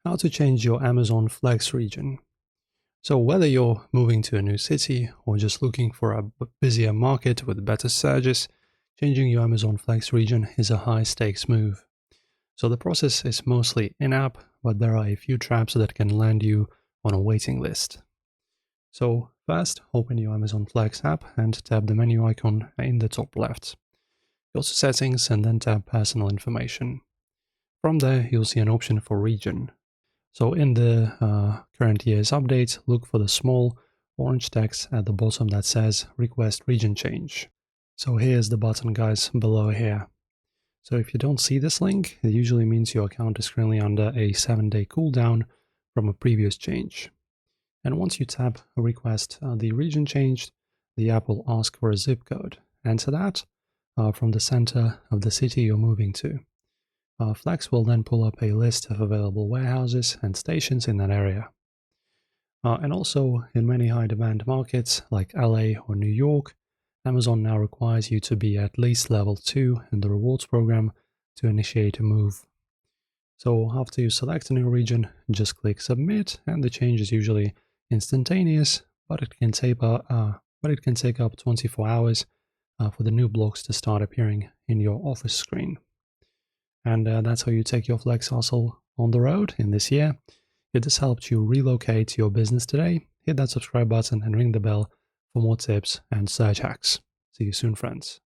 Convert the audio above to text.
how to change your Amazon Flex region. So whether you're moving to a new city or just looking for a busier market with better surges, changing your Amazon Flex region is a high-stakes move. So the process is mostly in-app, but there are a few traps that can land you on a waiting list. So first, open your Amazon Flex app and tap the menu icon in the top left. Go to Settings and then tap Personal Information. From there, you'll see an option for region. So in the current year's update, look for the small orange text at the bottom that says Request Region Change. So here's the button, guys, below here. So if you don't see this link, it usually means your account is currently under a 7-day cooldown from a previous change. And once you tap Request the region changed, the app will ask for a zip code. Enter that from the center of the city you're moving to. Flex will then pull up a list of available warehouses and stations in that area. And also, in many high-demand markets like LA or New York, Amazon now requires you to be at least level 2 in the rewards program to initiate a move. So after you select a new region, just click Submit, and the change is usually instantaneous, but it can take up 24 hours for the new blocks to start appearing in your office screen. And that's how you take your Flex hustle on the road in this year. If this helped you relocate your business today, hit that subscribe button and ring the bell for more tips and search hacks. See you soon, friends.